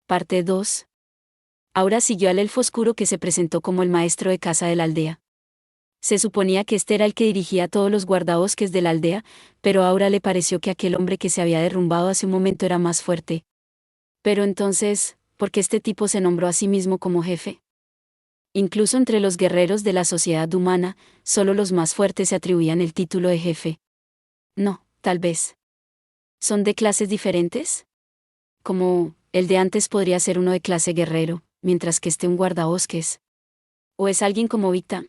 Parte 2. Aura siguió al elfo oscuro que se presentó como el maestro de casa de la aldea. Se suponía que este era el que dirigía a todos los guardabosques de la aldea, pero a Aura le pareció que aquel hombre que se había derrumbado hace un momento era más fuerte. Pero entonces, ¿por qué este tipo se nombró a sí mismo como jefe? Incluso entre los guerreros de la sociedad humana, solo los más fuertes se atribuían el título de jefe. No, tal vez. ¿Son de clases diferentes? Como, el de antes podría ser uno de clase guerrero, mientras que un guardabosques. ¿O es alguien como Vita?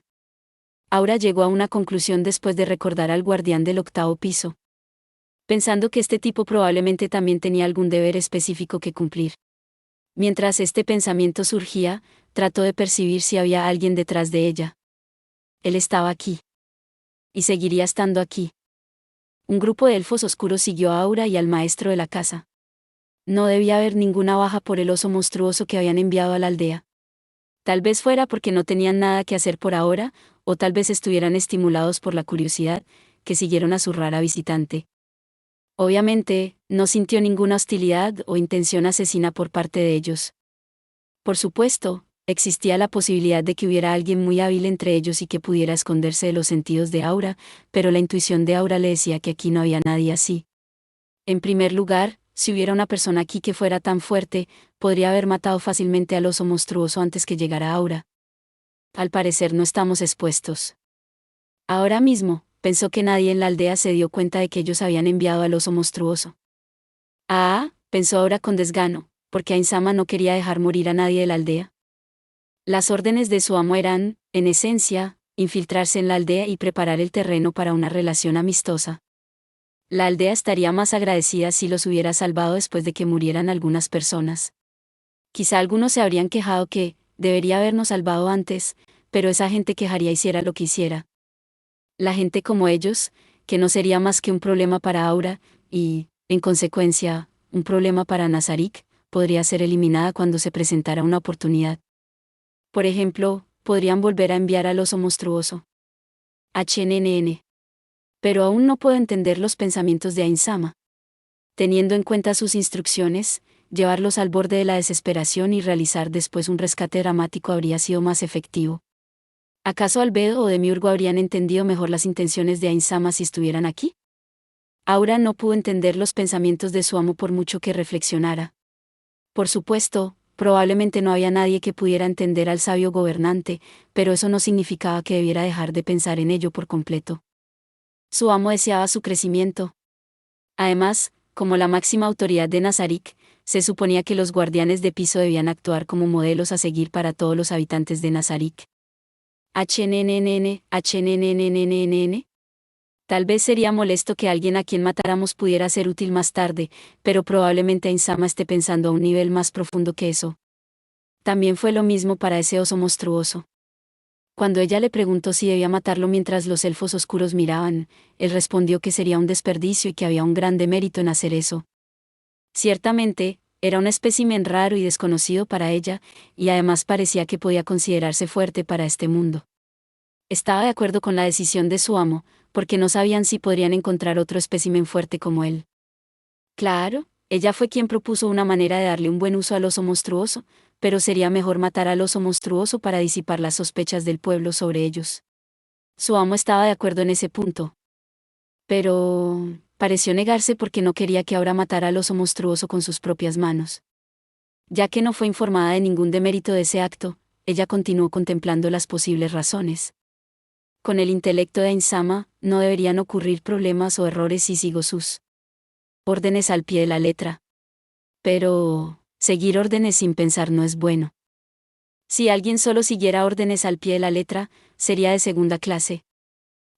Aura llegó a una conclusión después de recordar al guardián del 8.º piso. Pensando que este tipo probablemente también tenía algún deber específico que cumplir. Mientras este pensamiento surgía, trató de percibir si había alguien detrás de ella. Él estaba aquí. Y seguiría estando aquí. Un grupo de elfos oscuros siguió a Aura y al maestro de la casa. No debía haber ninguna baja por el oso monstruoso que habían enviado a la aldea. Tal vez fuera porque no tenían nada que hacer por ahora, o tal vez estuvieran estimulados por la curiosidad, que siguieron a su rara visitante. Obviamente, no sintió ninguna hostilidad o intención asesina por parte de ellos. Por supuesto, existía la posibilidad de que hubiera alguien muy hábil entre ellos y que pudiera esconderse de los sentidos de Aura, pero la intuición de Aura le decía que aquí no había nadie así. En primer lugar, si hubiera una persona aquí que fuera tan fuerte, podría haber matado fácilmente al oso monstruoso antes que llegara Aura. Al parecer no estamos expuestos. Ahora mismo, pensó que nadie en la aldea se dio cuenta de que ellos habían enviado al oso monstruoso. Pensó Aura con desgano, porque Ainsama no quería dejar morir a nadie de la aldea. Las órdenes de su amo eran, en esencia, infiltrarse en la aldea y preparar el terreno para una relación amistosa. La aldea estaría más agradecida si los hubiera salvado después de que murieran algunas personas. Quizá algunos se habrían quejado que, debería habernos salvado antes, pero esa gente quejaría hiciera lo que hiciera. La gente como ellos, que no sería más que un problema para Aura, y, en consecuencia, un problema para Nazarik, podría ser eliminada cuando se presentara una oportunidad. Por ejemplo, podrían volver a enviar al oso monstruoso. HNNN. Pero aún no puedo entender los pensamientos de Ainsama. Teniendo en cuenta sus instrucciones, llevarlos al borde de la desesperación y realizar después un rescate dramático habría sido más efectivo. ¿Acaso Albedo o Demiurgo habrían entendido mejor las intenciones de Ainsama si estuvieran aquí? Aura no pudo entender los pensamientos de su amo por mucho que reflexionara. Por supuesto, probablemente no había nadie que pudiera entender al sabio gobernante, pero eso no significaba que debiera dejar de pensar en ello por completo. Su amo deseaba su crecimiento. Además, como la máxima autoridad de Nazarik, se suponía que los guardianes de piso debían actuar como modelos a seguir para todos los habitantes de Nazarik. HNNN. Tal vez sería molesto que alguien a quien matáramos pudiera ser útil más tarde, pero probablemente Ainsama esté pensando a un nivel más profundo que eso. También fue lo mismo para ese oso monstruoso. Cuando ella le preguntó si debía matarlo mientras los elfos oscuros miraban, él respondió que sería un desperdicio y que había un gran demérito en hacer eso. Ciertamente, era un espécimen raro y desconocido para ella, y además parecía que podía considerarse fuerte para este mundo. Estaba de acuerdo con la decisión de su amo, porque no sabían si podrían encontrar otro espécimen fuerte como él. Claro, ella fue quien propuso una manera de darle un buen uso al oso monstruoso, pero sería mejor matar al oso monstruoso para disipar las sospechas del pueblo sobre ellos. Su amo estaba de acuerdo en ese punto. Pero pareció negarse porque no quería que Aura matara al oso monstruoso con sus propias manos. Ya que no fue informada de ningún demérito de ese acto, ella continuó contemplando las posibles razones. Con el intelecto de Ainsama, no deberían ocurrir problemas o errores si sigo sus órdenes al pie de la letra. Pero seguir órdenes sin pensar no es bueno. Si alguien solo siguiera órdenes al pie de la letra, sería de segunda clase.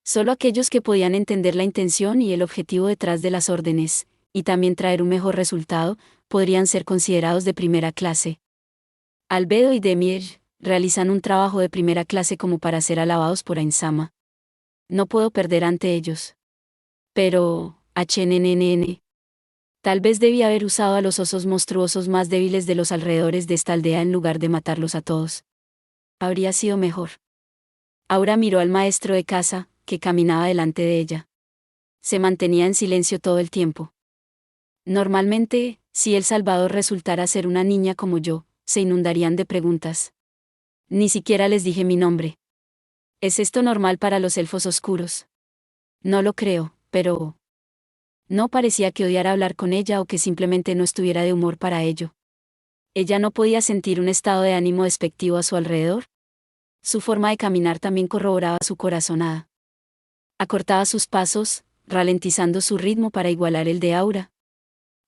Solo aquellos que podían entender la intención y el objetivo detrás de las órdenes, y también traer un mejor resultado, podrían ser considerados de primera clase. Albedo y Demir realizan un trabajo de primera clase como para ser alabados por Ainsama. No puedo perder ante ellos. Pero, HNNN. Tal vez debía haber usado a los osos monstruosos más débiles de los alrededores de esta aldea en lugar de matarlos a todos. Habría sido mejor. Aura miró al maestro de casa, que caminaba delante de ella. Se mantenía en silencio todo el tiempo. Normalmente, Si El Salvador resultara ser una niña como yo, se inundarían de preguntas. Ni siquiera les dije mi nombre. ¿Es esto normal para los elfos oscuros? No lo creo, pero... No parecía que odiara hablar con ella o que simplemente no estuviera de humor para ello. ¿Ella no podía sentir un estado de ánimo despectivo a su alrededor? Su forma de caminar también corroboraba su corazonada. Acortaba sus pasos, ralentizando su ritmo para igualar el de Aura.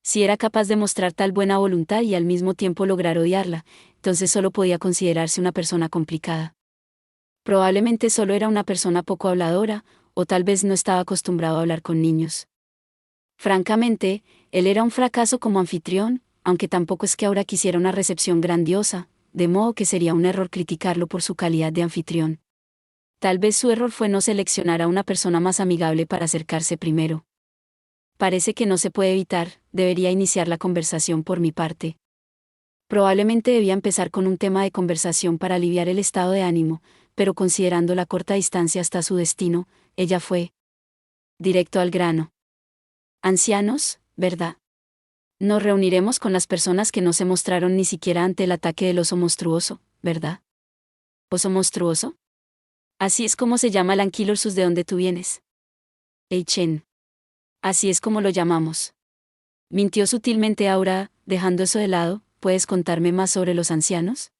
Si era capaz de mostrar tal buena voluntad y al mismo tiempo lograr odiarla, entonces solo podía considerarse una persona complicada. Probablemente solo era una persona poco habladora, o tal vez no estaba acostumbrado a hablar con niños. Francamente, él era un fracaso como anfitrión, aunque tampoco es que ahora quisiera una recepción grandiosa, de modo que sería un error criticarlo por su calidad de anfitrión. Tal vez su error fue no seleccionar a una persona más amigable para acercarse primero. Parece que no se puede evitar, debería iniciar la conversación por mi parte. Probablemente debía empezar con un tema de conversación para aliviar el estado de ánimo, pero considerando la corta distancia hasta su destino, ella fue directo al grano. Ancianos, ¿verdad? Nos reuniremos con las personas que no se mostraron ni siquiera ante el ataque del oso monstruoso, ¿verdad? ¿Oso monstruoso? Así es como se llama el Anquilorsus de donde tú vienes. Eichen. Así es como lo llamamos. Mintió sutilmente Aura, dejando eso de lado. ¿Puedes contarme más sobre los ancianos?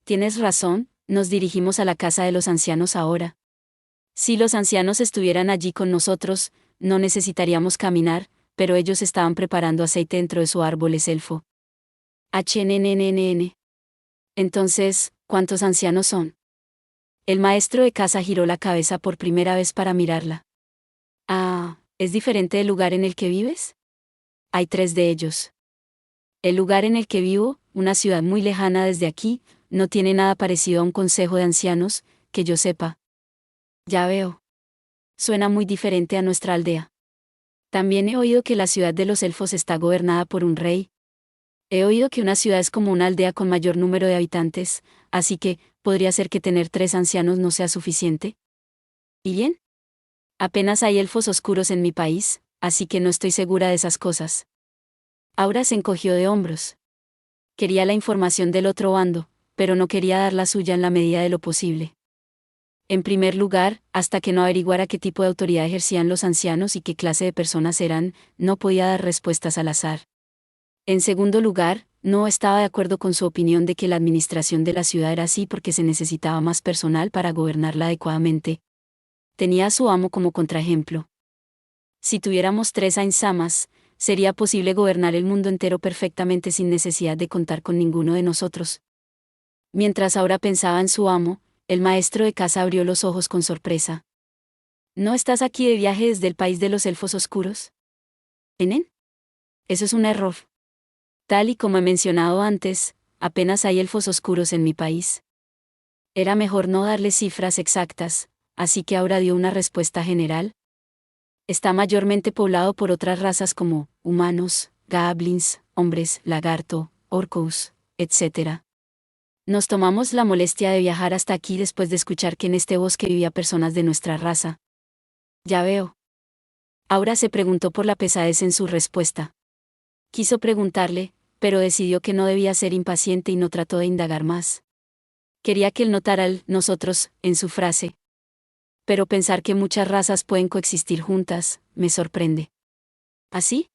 Tienes razón, nos dirigimos a la casa de los ancianos ahora. Si los ancianos estuvieran allí con nosotros, no necesitaríamos caminar, pero ellos estaban preparando aceite dentro de su árboles elfo. HNNNN. Entonces, ¿cuántos ancianos son? El maestro de casa giró la cabeza por primera vez para mirarla. Ah, ¿es diferente del lugar en el que vives? Hay 3 de ellos. El lugar en el que vivo, una ciudad muy lejana desde aquí, no tiene nada parecido a un consejo de ancianos, que yo sepa. Ya veo. Suena muy diferente a nuestra aldea. También he oído que la ciudad de los elfos está gobernada por un rey. He oído que una ciudad es como una aldea con mayor número de habitantes, así que, ¿podría ser que tener 3 ancianos no sea suficiente? ¿Y bien? Apenas hay elfos oscuros en mi país, así que no estoy segura de esas cosas. Aura se encogió de hombros. Quería la información del otro bando, pero no quería dar la suya en la medida de lo posible. En primer lugar, hasta que no averiguara qué tipo de autoridad ejercían los ancianos y qué clase de personas eran, no podía dar respuestas al azar. En segundo lugar, no estaba de acuerdo con su opinión de que la administración de la ciudad era así porque se necesitaba más personal para gobernarla adecuadamente. Tenía a su amo como contraejemplo. Si tuviéramos 3 Ainsamas, sería posible gobernar el mundo entero perfectamente sin necesidad de contar con ninguno de nosotros. Mientras ahora pensaba en su amo, el maestro de casa abrió los ojos con sorpresa. ¿No estás aquí de viaje desde el país de los elfos oscuros? ¿Enen? Eso es un error. Tal y como he mencionado antes, apenas hay elfos oscuros en mi país. Era mejor no darle cifras exactas, así que ahora dio una respuesta general. Está mayormente poblado por otras razas como humanos, goblins, hombres, lagarto, orcos, etc. Nos tomamos la molestia de viajar hasta aquí después de escuchar que en este bosque vivía personas de nuestra raza. Ya veo. Aura se preguntó por la pesadez en su respuesta. Quiso preguntarle, pero decidió que no debía ser impaciente y no trató de indagar más. Quería que él notara el nosotros en su frase. Pero pensar que muchas razas pueden coexistir juntas, me sorprende. ¿Así?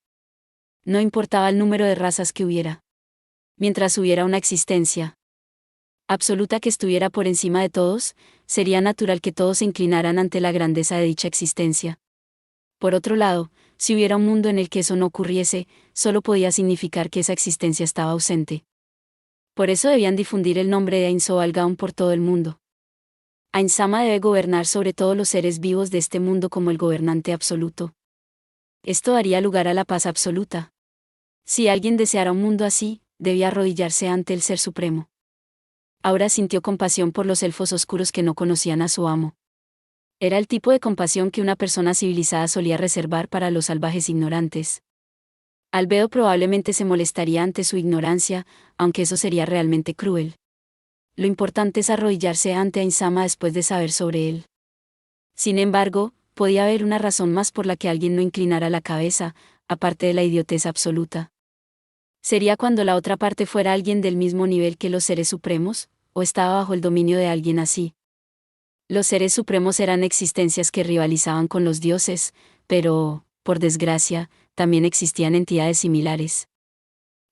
No importaba el número de razas que hubiera. Mientras hubiera una existencia absoluta que estuviera por encima de todos, sería natural que todos se inclinaran ante la grandeza de dicha existencia. Por otro lado, si hubiera un mundo en el que eso no ocurriese, solo podía significar que esa existencia estaba ausente. Por eso debían difundir el nombre de Ainzoalgaon por todo el mundo. Ainsama debe gobernar sobre todos los seres vivos de este mundo como el gobernante absoluto. Esto daría lugar a la paz absoluta. Si alguien deseara un mundo así, debía arrodillarse ante el Ser Supremo. Ahora sintió compasión por los elfos oscuros que no conocían a su amo. Era el tipo de compasión que una persona civilizada solía reservar para los salvajes ignorantes. Albedo probablemente se molestaría ante su ignorancia, aunque eso sería realmente cruel. Lo importante es arrodillarse ante Ainsama después de saber sobre él. Sin embargo, podía haber una razón más por la que alguien no inclinara la cabeza, aparte de la idiotez absoluta. ¿Sería cuando la otra parte fuera alguien del mismo nivel que los seres supremos, o estaba bajo el dominio de alguien así? Los seres supremos eran existencias que rivalizaban con los dioses, pero, por desgracia, también existían entidades similares.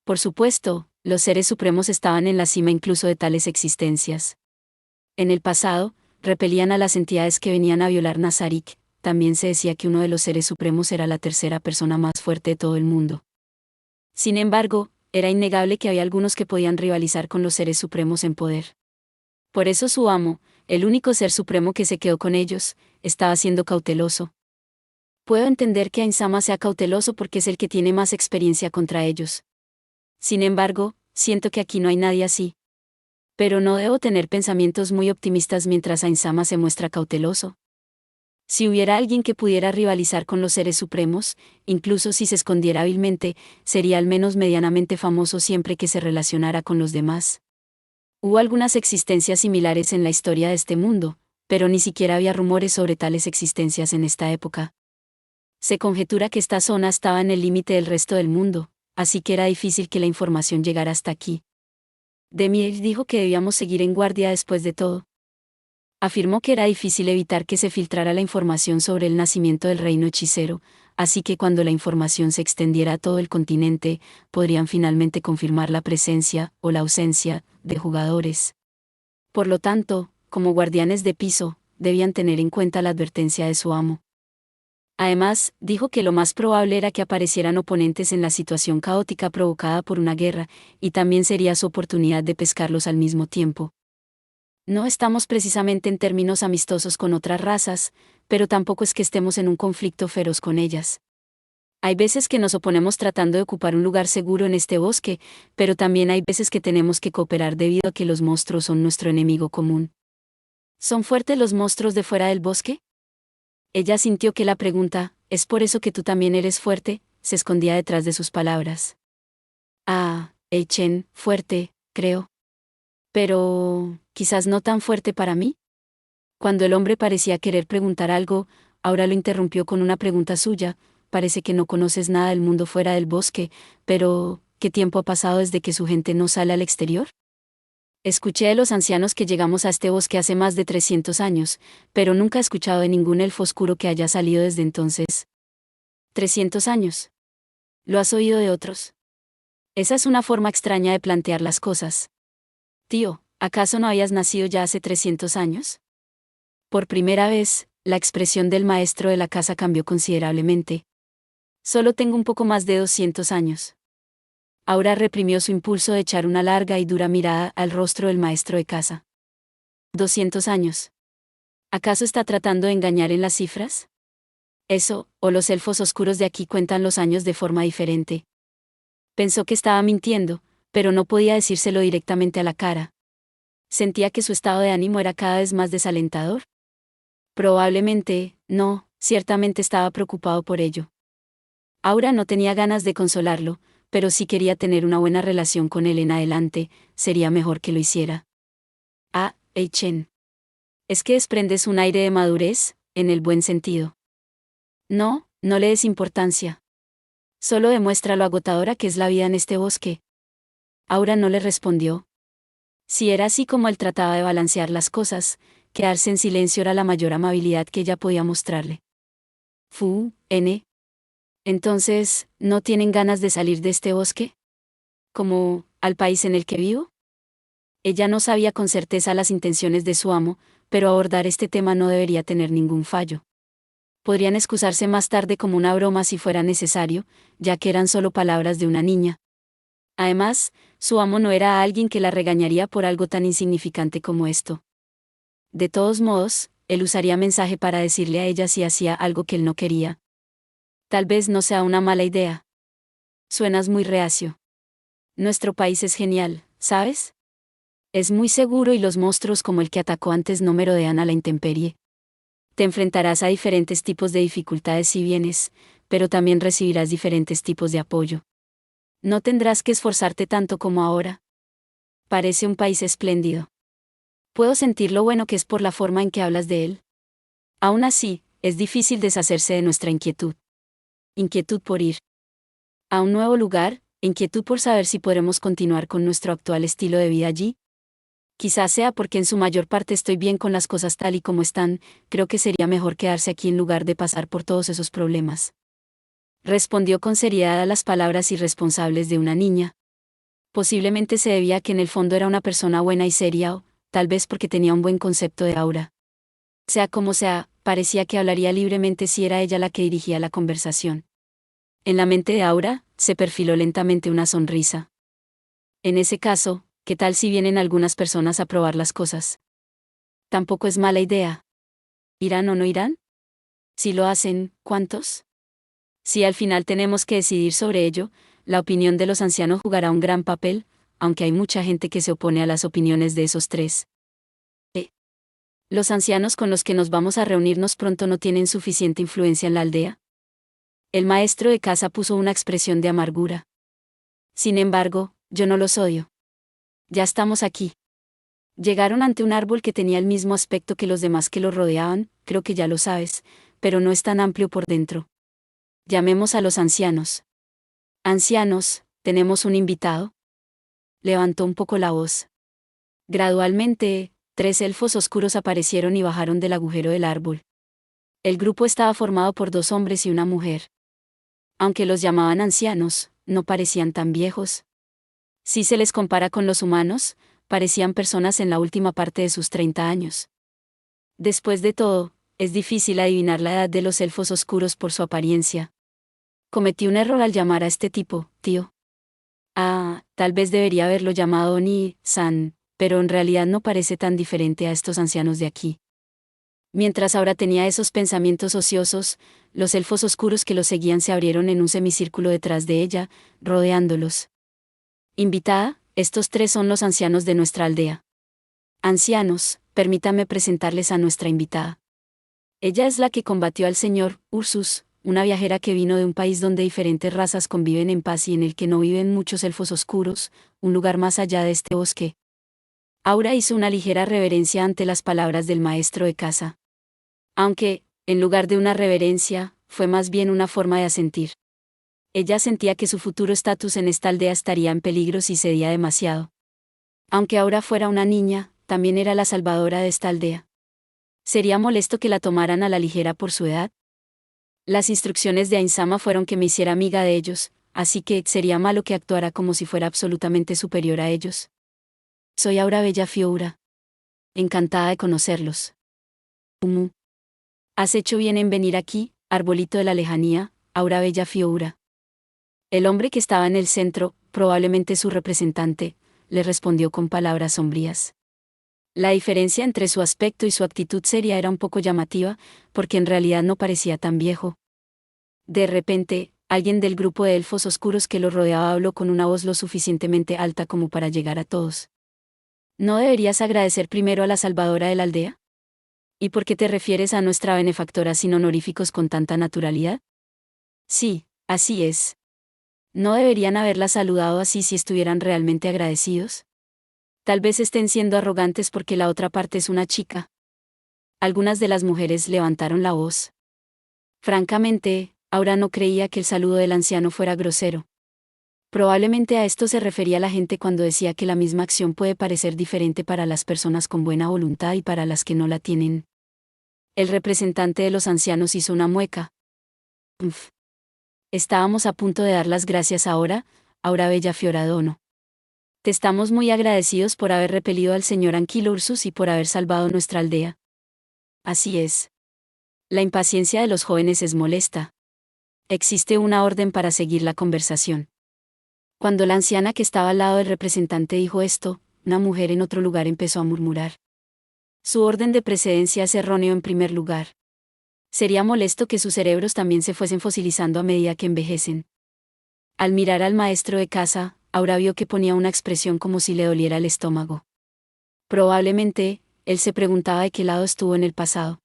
Por supuesto, los seres supremos estaban en la cima incluso de tales existencias. En el pasado, repelían a las entidades que venían a violar Nazarik. También se decía que uno de los seres supremos era la tercera persona más fuerte de todo el mundo. Sin embargo, era innegable que había algunos que podían rivalizar con los seres supremos en poder. Por eso su amo, el único ser supremo que se quedó con ellos, estaba siendo cauteloso. Puedo entender que Ainsama sea cauteloso porque es el que tiene más experiencia contra ellos. Sin embargo, siento que aquí no hay nadie así. Pero no debo tener pensamientos muy optimistas mientras Ainsama se muestra cauteloso. Si hubiera alguien que pudiera rivalizar con los seres supremos, incluso si se escondiera hábilmente, sería al menos medianamente famoso siempre que se relacionara con los demás. Hubo algunas existencias similares en la historia de este mundo, pero ni siquiera había rumores sobre tales existencias en esta época. Se conjetura que esta zona estaba en el límite del resto del mundo, así que era difícil que la información llegara hasta aquí. Demir dijo que debíamos seguir en guardia después de todo. Afirmó que era difícil evitar que se filtrara la información sobre el nacimiento del reino hechicero, así que cuando la información se extendiera a todo el continente, podrían finalmente confirmar la presencia, o la ausencia, de jugadores. Por lo tanto, como guardianes de piso, debían tener en cuenta la advertencia de su amo. Además, dijo que lo más probable era que aparecieran oponentes en la situación caótica provocada por una guerra, y también sería su oportunidad de pescarlos al mismo tiempo. No estamos precisamente en términos amistosos con otras razas, pero tampoco es que estemos en un conflicto feroz con ellas. Hay veces que nos oponemos tratando de ocupar un lugar seguro en este bosque, pero también hay veces que tenemos que cooperar debido a que los monstruos son nuestro enemigo común. ¿Son fuertes los monstruos de fuera del bosque? Ella sintió que la pregunta, ¿es por eso que tú también eres fuerte?, se escondía detrás de sus palabras. Ah, Eichen, fuerte, creo. Pero, quizás no tan fuerte para mí. Cuando el hombre parecía querer preguntar algo, ahora lo interrumpió con una pregunta suya. Parece que no conoces nada del mundo fuera del bosque, pero, ¿qué tiempo ha pasado desde que su gente no sale al exterior? Escuché de los ancianos que llegamos a este bosque hace más de 300 años, pero nunca he escuchado de ningún elfo oscuro que haya salido desde entonces. 300 años. ¿Lo has oído de otros? Esa es una forma extraña de plantear las cosas. Tío, ¿acaso no habías nacido ya hace 300 años? Por primera vez, la expresión del maestro de la casa cambió considerablemente. Solo tengo un poco más de 200 años. Aura reprimió su impulso de echar una larga y dura mirada al rostro del maestro de casa. 200 años. ¿Acaso está tratando de engañar en las cifras? Eso, o los elfos oscuros de aquí cuentan los años de forma diferente. Pensó que estaba mintiendo, pero no podía decírselo directamente a la cara. Sentía que su estado de ánimo era cada vez más desalentador. Probablemente, no, ciertamente estaba preocupado por ello. Aura no tenía ganas de consolarlo, pero si quería tener una buena relación con él en adelante, sería mejor que lo hiciera. Ah, Eichen. ¿Es que desprendes un aire de madurez, en el buen sentido? No, no le des importancia. Solo demuestra lo agotadora que es la vida en este bosque. Aura no le respondió. Si era así como él trataba de balancear las cosas, quedarse en silencio era la mayor amabilidad que ella podía mostrarle. Entonces, ¿no tienen ganas de salir de este bosque? ¿Como, al país en el que vivo? Ella no sabía con certeza las intenciones de su amo, pero abordar este tema no debería tener ningún fallo. Podrían excusarse más tarde como una broma si fuera necesario, ya que eran solo palabras de una niña. Además, su amo no era alguien que la regañaría por algo tan insignificante como esto. De todos modos, él usaría mensaje para decirle a ella si hacía algo que él no quería. Tal vez no sea una mala idea. Suenas muy reacio. Nuestro país es genial, ¿sabes? Es muy seguro y los monstruos como el que atacó antes no merodean a la intemperie. Te enfrentarás a diferentes tipos de dificultades si vienes, pero también recibirás diferentes tipos de apoyo. No tendrás que esforzarte tanto como ahora. Parece un país espléndido. Puedo sentir lo bueno que es por la forma en que hablas de él. Aún así, es difícil deshacerse de nuestra inquietud. Inquietud por ir. A un nuevo lugar, inquietud por saber si podremos continuar con nuestro actual estilo de vida allí. Quizás sea porque en su mayor parte estoy bien con las cosas tal y como están, creo que sería mejor quedarse aquí en lugar de pasar por todos esos problemas. Respondió con seriedad a las palabras irresponsables de una niña. Posiblemente se debía a que en el fondo era una persona buena y seria o, tal vez porque tenía un buen concepto de Aura. Sea como sea, parecía que hablaría libremente si era ella la que dirigía la conversación. En la mente de Aura, se perfiló lentamente una sonrisa. En ese caso, ¿qué tal si vienen algunas personas a probar las cosas? Tampoco es mala idea. ¿Irán o no irán? Si lo hacen, ¿cuántos? Si al final tenemos que decidir sobre ello, la opinión de los ancianos jugará un gran papel, aunque hay mucha gente que se opone a las opiniones de esos tres. ¿Los ancianos con los que nos vamos a reunirnos pronto no tienen suficiente influencia en la aldea? El maestro de casa puso una expresión de amargura. Sin embargo, yo no los odio. Ya estamos aquí. Llegaron ante un árbol que tenía el mismo aspecto que los demás que lo rodeaban, creo que ya lo sabes, pero no es tan amplio por dentro. Llamemos a los ancianos. Ancianos, ¿tenemos un invitado? Levantó un poco la voz. Gradualmente, 3 elfos oscuros aparecieron y bajaron del agujero del árbol. El grupo estaba formado por 2 hombres y una mujer. Aunque los llamaban ancianos, no parecían tan viejos. Si se les compara con los humanos, parecían personas en la última parte de sus 30 años. Después de todo, es difícil adivinar la edad de los elfos oscuros por su apariencia. Cometí un error al llamar a este tipo, tío. Tal vez debería haberlo llamado Oni-san, pero en realidad no parece tan diferente a estos ancianos de aquí. Mientras ahora tenía esos pensamientos ociosos, los elfos oscuros que los seguían se abrieron en un semicírculo detrás de ella, rodeándolos. Invitada, estos 3 son los ancianos de nuestra aldea. Ancianos, permítame presentarles a nuestra invitada. Ella es la que combatió al señor Ursus, una viajera que vino de un país donde diferentes razas conviven en paz y en el que no viven muchos elfos oscuros, un lugar más allá de este bosque. Aura hizo una ligera reverencia ante las palabras del maestro de casa. Aunque, en lugar de una reverencia, fue más bien una forma de asentir. Ella sentía que su futuro estatus en esta aldea estaría en peligro si cedía demasiado. Aunque Aura fuera una niña, también era la salvadora de esta aldea. ¿Sería molesto que la tomaran a la ligera por su edad? Las instrucciones de Ainsama fueron que me hiciera amiga de ellos, así que sería malo que actuara como si fuera absolutamente superior a ellos. Soy Aura Bella Fiora. Encantada de conocerlos. Has hecho bien en venir aquí, arbolito de la lejanía, Aura Bella Fiora. El hombre que estaba en el centro, probablemente su representante, le respondió con palabras sombrías. La diferencia entre su aspecto y su actitud seria era un poco llamativa, porque en realidad no parecía tan viejo. De repente, alguien del grupo de elfos oscuros que lo rodeaba habló con una voz lo suficientemente alta como para llegar a todos. ¿No deberías agradecer primero a la salvadora de la aldea? ¿Y por qué te refieres a nuestra benefactora sin honoríficos con tanta naturalidad? Sí, así es. ¿No deberían haberla saludado así si estuvieran realmente agradecidos? Tal vez estén siendo arrogantes porque la otra parte es una chica. Algunas de las mujeres levantaron la voz. Francamente, Aura no creía que el saludo del anciano fuera grosero. Probablemente a esto se refería la gente cuando decía que la misma acción puede parecer diferente para las personas con buena voluntad y para las que no la tienen. El representante de los ancianos hizo una mueca. Estábamos a punto de dar las gracias ahora, Aura Bella Fioradono. Te estamos muy agradecidos por haber repelido al señor Anquilo Ursus y por haber salvado nuestra aldea. Así es. La impaciencia de los jóvenes es molesta. Existe una orden para seguir la conversación. Cuando la anciana que estaba al lado del representante dijo esto, una mujer en otro lugar empezó a murmurar. Su orden de precedencia es erróneo en primer lugar. Sería molesto que sus cerebros también se fuesen fosilizando a medida que envejecen. Al mirar al maestro de casa, Aura vio que ponía una expresión como si le doliera el estómago. Probablemente, él se preguntaba de qué lado estuvo en el pasado.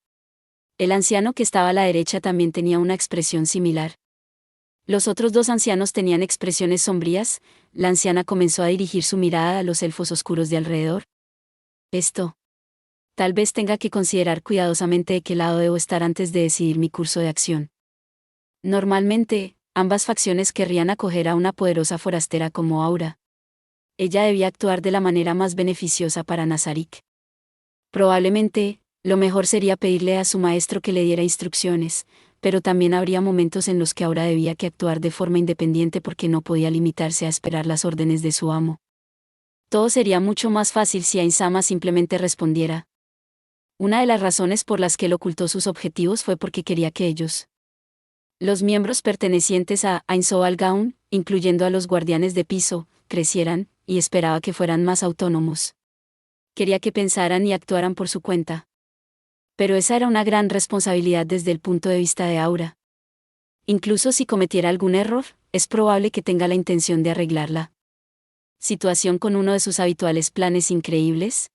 El anciano que estaba a la derecha también tenía una expresión similar. Los otros 2 ancianos tenían expresiones sombrías. La anciana comenzó a dirigir su mirada a los elfos oscuros de alrededor. Tal vez tenga que considerar cuidadosamente de qué lado debo estar antes de decidir mi curso de acción. Normalmente, Ambas facciones querrían acoger a una poderosa forastera como Aura. Ella debía actuar de la manera más beneficiosa para Nazarik. Probablemente, lo mejor sería pedirle a su maestro que le diera instrucciones, pero también habría momentos en los que Aura debía que actuar de forma independiente porque no podía limitarse a esperar las órdenes de su amo. Todo sería mucho más fácil si Ainsama simplemente respondiera. Una de las razones por las que él ocultó sus objetivos fue porque quería que ellos, los miembros pertenecientes a Ainsoal Gaun, incluyendo a los guardianes de piso, crecieran, y esperaba que fueran más autónomos. Quería que pensaran y actuaran por su cuenta. Pero esa era una gran responsabilidad desde el punto de vista de Aura. Incluso si cometiera algún error, es probable que tenga la intención de arreglarla. Situación con uno de sus habituales planes increíbles.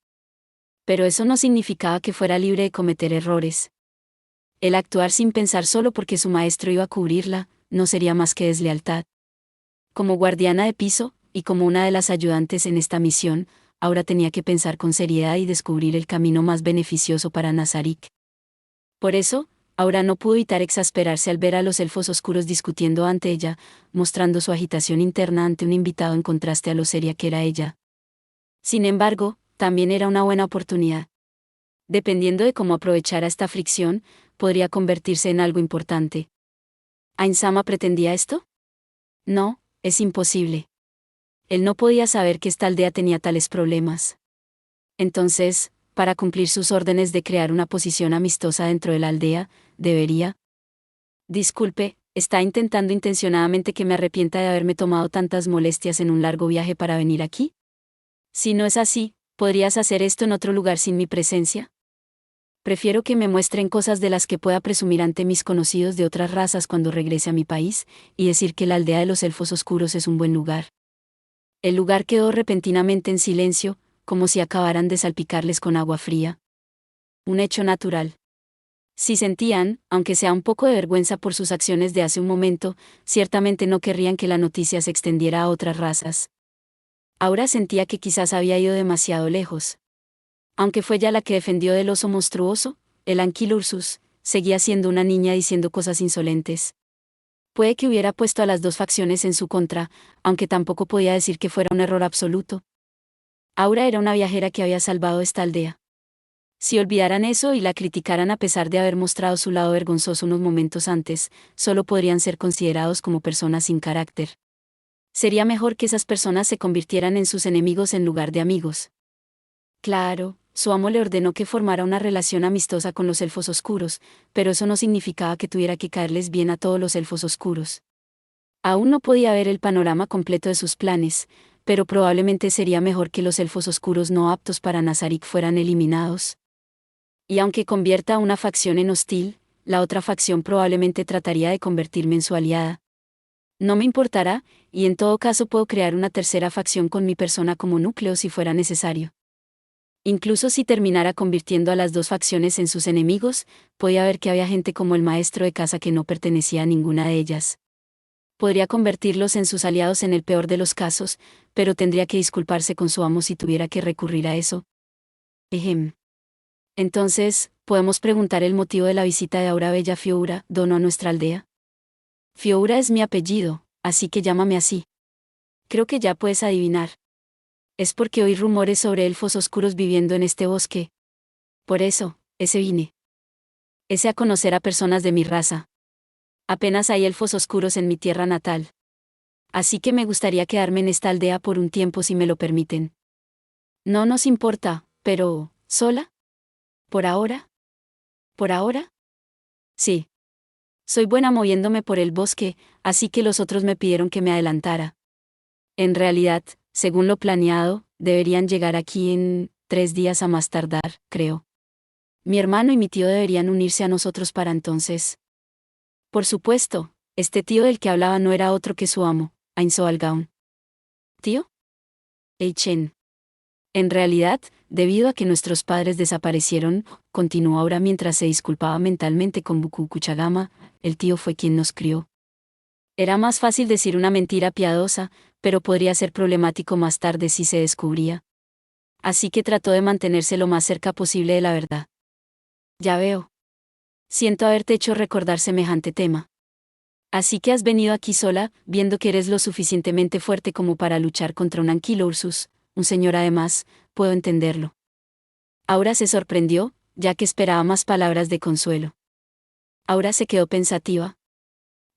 Pero eso no significaba que fuera libre de cometer errores. El actuar sin pensar solo porque su maestro iba a cubrirla, no sería más que deslealtad. Como guardiana de piso, y como una de las ayudantes en esta misión, Aura tenía que pensar con seriedad y descubrir el camino más beneficioso para Nazarik. Por eso, Aura no pudo evitar exasperarse al ver a los elfos oscuros discutiendo ante ella, mostrando su agitación interna ante un invitado en contraste a lo seria que era ella. Sin embargo, también era una buena oportunidad. Dependiendo de cómo aprovechara esta fricción, podría convertirse en algo importante. ¿Ainsama pretendía esto? No, es imposible. Él no podía saber que esta aldea tenía tales problemas. Entonces, para cumplir sus órdenes de crear una posición amistosa dentro de la aldea, debería. Disculpe, ¿está intentando intencionadamente que me arrepienta de haberme tomado tantas molestias en un largo viaje para venir aquí? Si no es así, ¿podrías hacer esto en otro lugar sin mi presencia? Prefiero que me muestren cosas de las que pueda presumir ante mis conocidos de otras razas cuando regrese a mi país, y decir que la aldea de los elfos oscuros es un buen lugar. El lugar quedó repentinamente en silencio, como si acabaran de salpicarles con agua fría. Un hecho natural. Si sentían, aunque sea un poco de vergüenza por sus acciones de hace un momento, ciertamente no querrían que la noticia se extendiera a otras razas. Aura sentía que quizás había ido demasiado lejos. Aunque fue ella la que defendió del oso monstruoso, el Anquilursus, seguía siendo una niña diciendo cosas insolentes. Puede que hubiera puesto a las dos facciones en su contra, aunque tampoco podía decir que fuera un error absoluto. Aura era una viajera que había salvado esta aldea. Si olvidaran eso y la criticaran a pesar de haber mostrado su lado vergonzoso unos momentos antes, solo podrían ser considerados como personas sin carácter. Sería mejor que esas personas se convirtieran en sus enemigos en lugar de amigos. Claro, su amo le ordenó que formara una relación amistosa con los elfos oscuros, pero eso no significaba que tuviera que caerles bien a todos los elfos oscuros. Aún no podía ver el panorama completo de sus planes, pero probablemente sería mejor que los elfos oscuros no aptos para Nazarik fueran eliminados. Y aunque convierta a una facción en hostil, la otra facción probablemente trataría de convertirme en su aliada. No me importará, y en todo caso puedo crear una tercera facción con mi persona como núcleo si fuera necesario. Incluso si terminara convirtiendo a las dos facciones en sus enemigos, podía ver que había gente como el maestro de casa que no pertenecía a ninguna de ellas. Podría convertirlos en sus aliados en el peor de los casos, pero tendría que disculparse con su amo si tuviera que recurrir a eso. Ejem. Entonces, ¿podemos preguntar el motivo de la visita de Aura Bella Fioura, dono a nuestra aldea? Fioura es mi apellido, así que llámame así. Creo que ya puedes adivinar. Es porque oí rumores sobre elfos oscuros viviendo en este bosque. Por eso, ese vine. Ese a conocer a personas de mi raza. Apenas hay elfos oscuros en mi tierra natal. Así que me gustaría quedarme en esta aldea por un tiempo si me lo permiten. No nos importa, pero, ¿sola? ¿Por ahora? ¿Por ahora? Sí. Soy buena moviéndome por el bosque, así que los otros me pidieron que me adelantara. En realidad, según lo planeado, deberían llegar aquí en 3 días a más tardar, creo. Mi hermano y mi tío deberían unirse a nosotros para entonces. Por supuesto, este tío del que hablaba no era otro que su amo, Ainsoal Gaun. ¿Tío? Eichen. En realidad, debido a que nuestros padres desaparecieron, continuó ahora mientras se disculpaba mentalmente con Buku Kuchagama, el tío fue quien nos crió. Era más fácil decir una mentira piadosa, pero podría ser problemático más tarde si se descubría. Así que trató de mantenerse lo más cerca posible de la verdad. Ya veo. Siento haberte hecho recordar semejante tema. Así que has venido aquí sola, viendo que eres lo suficientemente fuerte como para luchar contra un Ankylursus, un señor además, puedo entenderlo. Aura se sorprendió, ya que esperaba más palabras de consuelo. Aura se quedó pensativa.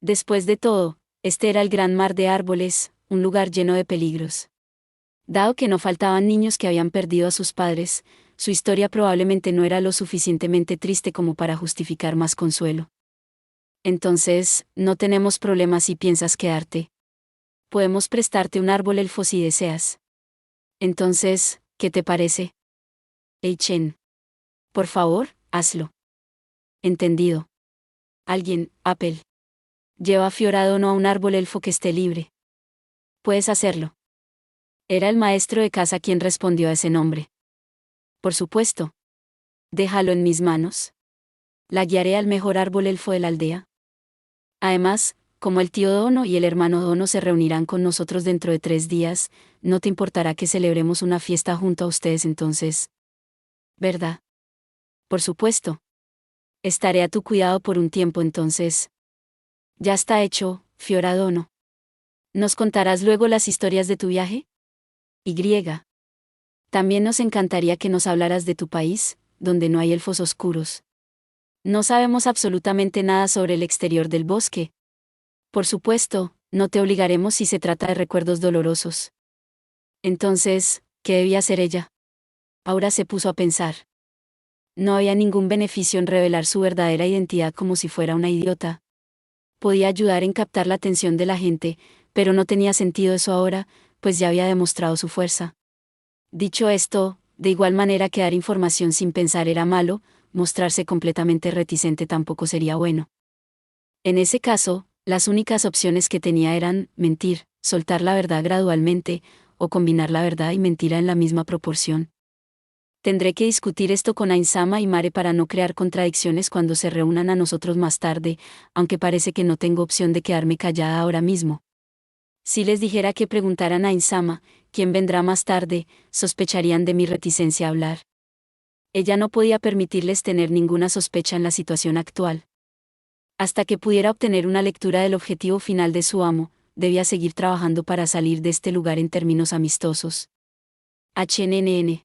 Después de todo, este era el gran mar de árboles, un lugar lleno de peligros. Dado que no faltaban niños que habían perdido a sus padres, su historia probablemente no era lo suficientemente triste como para justificar más consuelo. Entonces, no tenemos problema si piensas quedarte. Podemos prestarte un árbol elfo si deseas. Entonces, ¿qué te parece? Chen. Por favor, hazlo. Entendido. Alguien, Apple. Lleva a Fioradono a un árbol elfo que esté libre. Puedes hacerlo. Era el maestro de casa quien respondió a ese nombre. Por supuesto. Déjalo en mis manos. La guiaré al mejor árbol elfo de la aldea. Además, como el tío Dono y el hermano Dono se reunirán con nosotros dentro de 3 días, no te importará que celebremos una fiesta junto a ustedes entonces. ¿Verdad? Por supuesto. Estaré a tu cuidado por un tiempo entonces. Ya está hecho, Fioradono. ¿Nos contarás luego las historias de tu viaje? Y. También nos encantaría que nos hablaras de tu país, donde no hay elfos oscuros. No sabemos absolutamente nada sobre el exterior del bosque. Por supuesto, no te obligaremos si se trata de recuerdos dolorosos. Entonces, ¿qué debía hacer ella? Aura se puso a pensar. No había ningún beneficio en revelar su verdadera identidad como si fuera una idiota. Podía ayudar en captar la atención de la gente, pero no tenía sentido eso ahora, pues ya había demostrado su fuerza. Dicho esto, de igual manera que dar información sin pensar era malo, mostrarse completamente reticente tampoco sería bueno. En ese caso, las únicas opciones que tenía eran mentir, soltar la verdad gradualmente, o combinar la verdad y mentira en la misma proporción. Tendré que discutir esto con Ainsama y Mare para no crear contradicciones cuando se reúnan a nosotros más tarde, aunque parece que no tengo opción de quedarme callada ahora mismo. Si les dijera que preguntaran a Ainsama, quién vendrá más tarde, sospecharían de mi reticencia a hablar. Ella no podía permitirles tener ninguna sospecha en la situación actual. Hasta que pudiera obtener una lectura del objetivo final de su amo, debía seguir trabajando para salir de este lugar en términos amistosos. HNNN.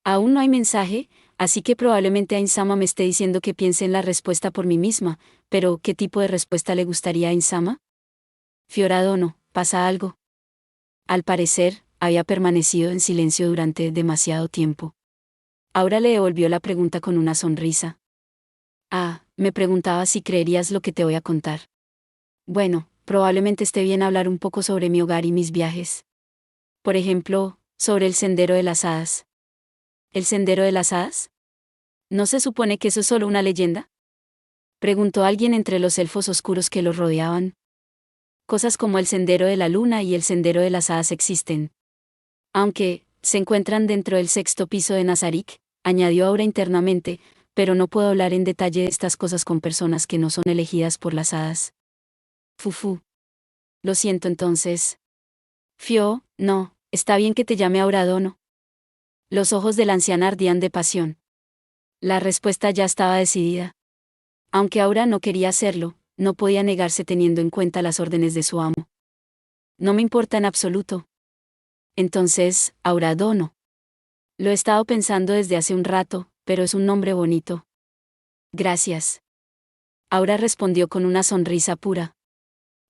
Aún no hay mensaje, así que probablemente Ainsama me esté diciendo que piense en la respuesta por mí misma, pero ¿qué tipo de respuesta le gustaría a Ainsama? Fioradono, ¿pasa algo? Al parecer, había permanecido en silencio durante demasiado tiempo. Aura le devolvió la pregunta con una sonrisa. Me preguntaba si creerías lo que te voy a contar. Bueno, probablemente esté bien hablar un poco sobre mi hogar y mis viajes. Por ejemplo, sobre el Sendero de las Hadas. ¿El Sendero de las Hadas? ¿No se supone que eso es solo una leyenda? Preguntó alguien entre los elfos oscuros que los rodeaban. Cosas como el Sendero de la Luna y el Sendero de las Hadas existen. Aunque, se encuentran dentro del 6º piso de Nazarick, añadió Aura internamente, pero no puedo hablar en detalle de estas cosas con personas que no son elegidas por las hadas. Fufu. Lo siento entonces. Fio, no, está bien que te llame Auradono. Los ojos de la anciana ardían de pasión. La respuesta ya estaba decidida. Aunque Aura no quería hacerlo, no podía negarse teniendo en cuenta las órdenes de su amo. No me importa en absoluto. Entonces, Auradono. Lo he estado pensando desde hace un rato, pero es un nombre bonito. Gracias. Aura respondió con una sonrisa pura.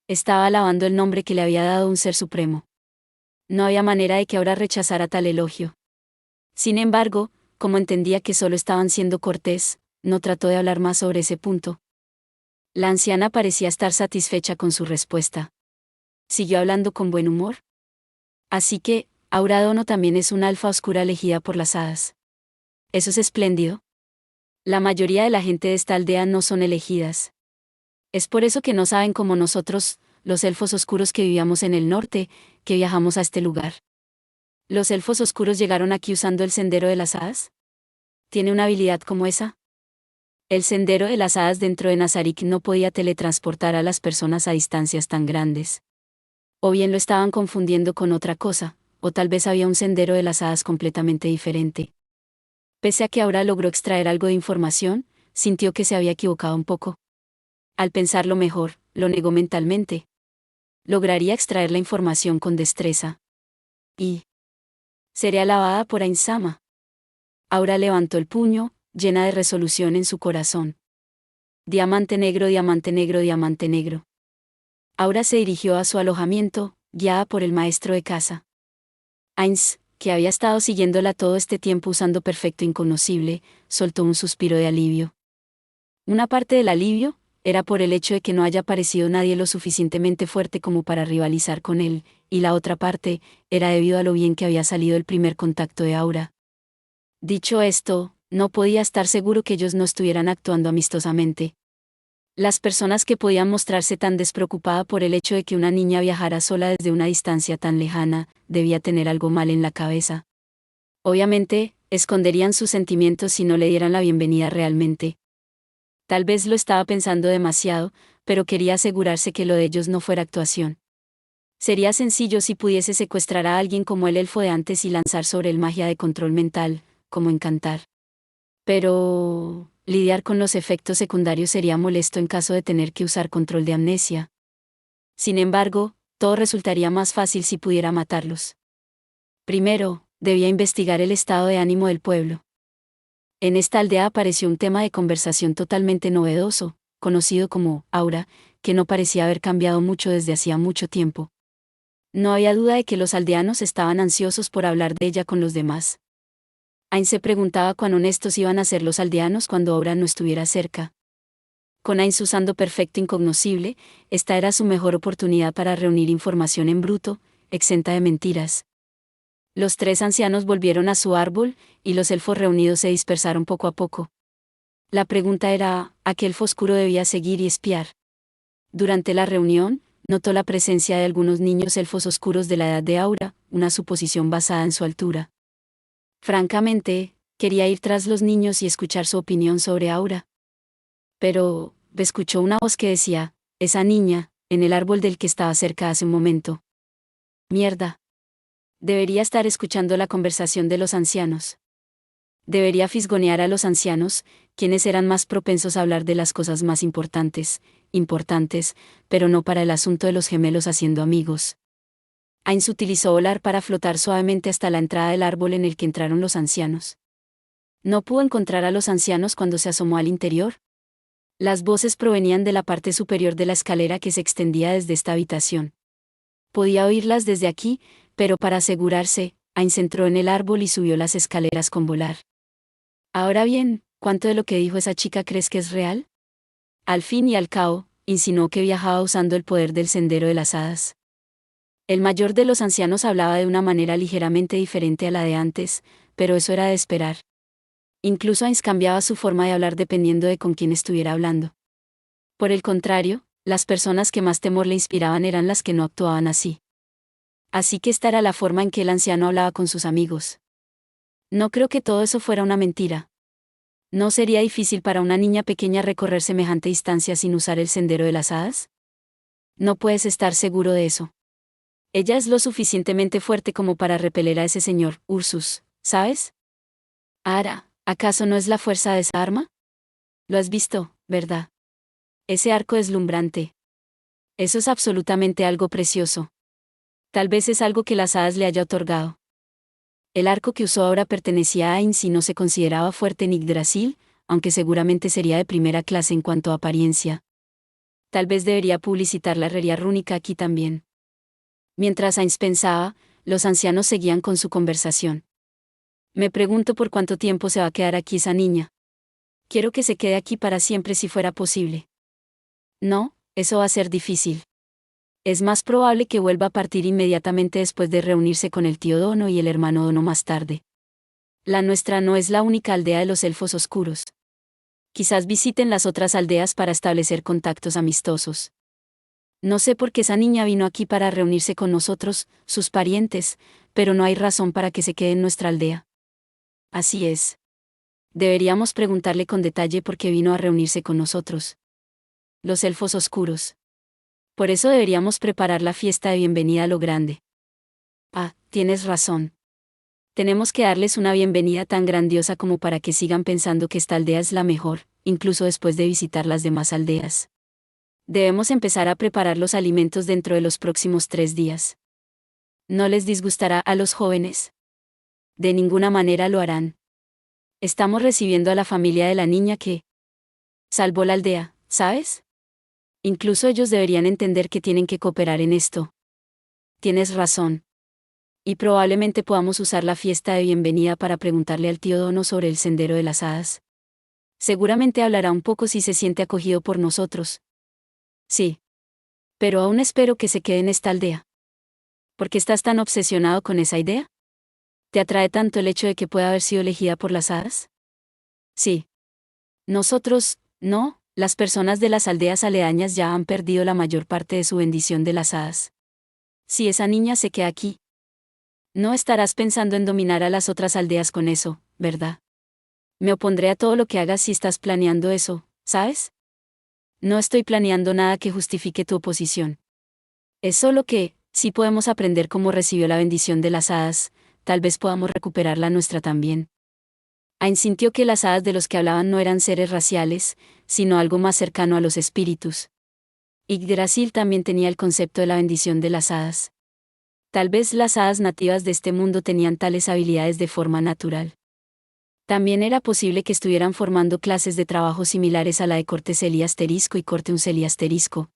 Estaba alabando el nombre que le había dado un ser supremo. No había manera de que Aura rechazara tal elogio. Sin embargo, como entendía que solo estaban siendo cortés, no trató de hablar más sobre ese punto. La anciana parecía estar satisfecha con su respuesta. Siguió hablando con buen humor. Así que, Auradono también es una alfa oscura elegida por las hadas. Eso es espléndido. La mayoría de la gente de esta aldea no son elegidas. Es por eso que no saben como nosotros, los elfos oscuros que vivíamos en el norte, que viajamos a este lugar. ¿Los elfos oscuros llegaron aquí usando el Sendero de las Hadas? ¿Tiene una habilidad como esa? El Sendero de las Hadas dentro de Nazarick no podía teletransportar a las personas a distancias tan grandes. O bien lo estaban confundiendo con otra cosa, o tal vez había un Sendero de las Hadas completamente diferente. Pese a que ahora logró extraer algo de información, sintió que se había equivocado un poco. Al pensarlo mejor, lo negó mentalmente. Lograría extraer la información con destreza. Y sería alabada por Ainsama. Aura levantó el puño, llena de resolución en su corazón. Diamante negro, diamante negro, diamante negro. Aura se dirigió a su alojamiento, guiada por el maestro de casa. Ains, que había estado siguiéndola todo este tiempo usando perfecto inconocible, soltó un suspiro de alivio. Una parte del alivio era por el hecho de que no haya parecido nadie lo suficientemente fuerte como para rivalizar con él, y la otra parte era debido a lo bien que había salido el primer contacto de Aura. Dicho esto, no podía estar seguro que ellos no estuvieran actuando amistosamente. Las personas que podían mostrarse tan despreocupada por el hecho de que una niña viajara sola desde una distancia tan lejana, debía tener algo mal en la cabeza. Obviamente, esconderían sus sentimientos si no le dieran la bienvenida realmente. Tal vez lo estaba pensando demasiado, pero quería asegurarse que lo de ellos no fuera actuación. Sería sencillo si pudiese secuestrar a alguien como el elfo de antes y lanzar sobre él magia de control mental, como encantar. Pero lidiar con los efectos secundarios sería molesto en caso de tener que usar control de amnesia. Sin embargo, todo resultaría más fácil si pudiera matarlos. Primero, debía investigar el estado de ánimo del pueblo. En esta aldea apareció un tema de conversación totalmente novedoso, conocido como Aura, que no parecía haber cambiado mucho desde hacía mucho tiempo. No había duda de que los aldeanos estaban ansiosos por hablar de ella con los demás. Ain se preguntaba cuán honestos iban a ser los aldeanos cuando Aura no estuviera cerca. Con Ain usando perfecto incognoscible, esta era su mejor oportunidad para reunir información en bruto, exenta de mentiras. Los tres ancianos volvieron a su árbol, y los elfos reunidos se dispersaron poco a poco. La pregunta era, ¿a qué elfo oscuro debía seguir y espiar? Durante la reunión, notó la presencia de algunos niños elfos oscuros de la edad de Aura, una suposición basada en su altura. Francamente, quería ir tras los niños y escuchar su opinión sobre Aura. Pero, escuchó una voz que decía, esa niña, en el árbol del que estaba cerca hace un momento. Mierda. Debería estar escuchando la conversación de los ancianos. Debería fisgonear a los ancianos, quienes eran más propensos a hablar de las cosas más importantes, pero no para el asunto de los gemelos haciendo amigos. Ains utilizó volar para flotar suavemente hasta la entrada del árbol en el que entraron los ancianos. No pudo encontrar a los ancianos cuando se asomó al interior. Las voces provenían de la parte superior de la escalera que se extendía desde esta habitación. Podía oírlas desde aquí, pero para asegurarse, Ains entró en el árbol y subió las escaleras con volar. Ahora bien, ¿cuánto de lo que dijo esa chica crees que es real? Al fin y al cabo, insinuó que viajaba usando el poder del sendero de las hadas. El mayor de los ancianos hablaba de una manera ligeramente diferente a la de antes, pero eso era de esperar. Incluso Ains cambiaba su forma de hablar dependiendo de con quién estuviera hablando. Por el contrario, las personas que más temor le inspiraban eran las que no actuaban así. Así que esta era la forma en que el anciano hablaba con sus amigos. No creo que todo eso fuera una mentira. ¿No sería difícil para una niña pequeña recorrer semejante distancia sin usar el sendero de las hadas? No puedes estar seguro de eso. Ella es lo suficientemente fuerte como para repeler a ese señor, Ursus, ¿sabes? Ara, ¿acaso no es la fuerza de esa arma? Lo has visto, ¿verdad? Ese arco deslumbrante. Eso es absolutamente algo precioso. Tal vez es algo que las hadas le haya otorgado. El arco que usó ahora pertenecía a Ains y no se consideraba fuerte en Yggdrasil, aunque seguramente sería de primera clase en cuanto a apariencia. Tal vez debería publicitar la herrería rúnica aquí también. Mientras Ains pensaba, los ancianos seguían con su conversación. Me pregunto por cuánto tiempo se va a quedar aquí esa niña. Quiero que se quede aquí para siempre si fuera posible. No, eso va a ser difícil. Es más probable que vuelva a partir inmediatamente después de reunirse con el tío Dono y el hermano Dono más tarde. La nuestra no es la única aldea de los elfos oscuros. Quizás visiten las otras aldeas para establecer contactos amistosos. No sé por qué esa niña vino aquí para reunirse con nosotros, sus parientes, pero no hay razón para que se quede en nuestra aldea. Así es. Deberíamos preguntarle con detalle por qué vino a reunirse con nosotros. Los elfos oscuros. Por eso deberíamos preparar la fiesta de bienvenida a lo grande. Ah, tienes razón. Tenemos que darles una bienvenida tan grandiosa como para que sigan pensando que esta aldea es la mejor, incluso después de visitar las demás aldeas. Debemos empezar a preparar los alimentos dentro de los próximos 3 días. ¿No les disgustará a los jóvenes? De ninguna manera lo harán. Estamos recibiendo a la familia de la niña que salvó la aldea, ¿sabes? Incluso ellos deberían entender que tienen que cooperar en esto. Tienes razón. Y probablemente podamos usar la fiesta de bienvenida para preguntarle al tío Dono sobre el sendero de las hadas. Seguramente hablará un poco si se siente acogido por nosotros. Sí. Pero aún espero que se quede en esta aldea. ¿Por qué estás tan obsesionado con esa idea? ¿Te atrae tanto el hecho de que pueda haber sido elegida por las hadas? Sí. Nosotros, no, las personas de las aldeas aledañas ya han perdido la mayor parte de su bendición de las hadas. Si esa niña se queda aquí, no estarás pensando en dominar a las otras aldeas con eso, ¿verdad? Me opondré a todo lo que hagas si estás planeando eso, ¿sabes? No estoy planeando nada que justifique tu oposición. Es solo que, si podemos aprender cómo recibió la bendición de las hadas, tal vez podamos recuperar la nuestra también. Ain sintió que las hadas de los que hablaban no eran seres raciales, sino algo más cercano a los espíritus. Yggdrasil también tenía el concepto de la bendición de las hadas. Tal vez las hadas nativas de este mundo tenían tales habilidades de forma natural. También era posible que estuvieran formando clases de trabajo similares a la de corte Celi asterisco y corte Unceli asterisco.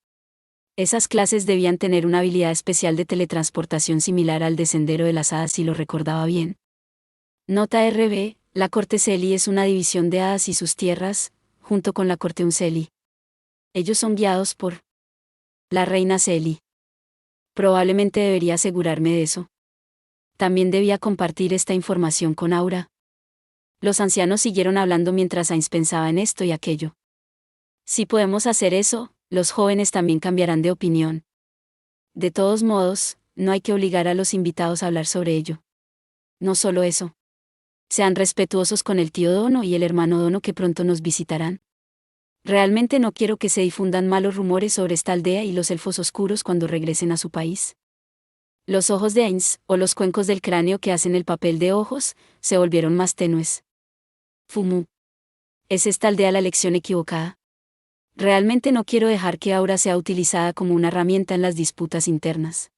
Esas clases debían tener una habilidad especial de teletransportación similar al de Sendero de las Hadas si lo recordaba bien. Nota RB, la corte Celi es una división de hadas y sus tierras, junto con la corte Unceli. Ellos son guiados por la reina Celi. Probablemente debería asegurarme de eso. También debía compartir esta información con Aura. Los ancianos siguieron hablando mientras Ainz pensaba en esto y aquello. Si podemos hacer eso, los jóvenes también cambiarán de opinión. De todos modos, no hay que obligar a los invitados a hablar sobre ello. No solo eso. Sean respetuosos con el tío Dono y el hermano Dono que pronto nos visitarán. Realmente no quiero que se difundan malos rumores sobre esta aldea y los elfos oscuros cuando regresen a su país. Los ojos de Ainz, o los cuencos del cráneo que hacen el papel de ojos, se volvieron más tenues. Fumu. ¿Es esta aldea la elección equivocada? Realmente no quiero dejar que Aura sea utilizada como una herramienta en las disputas internas.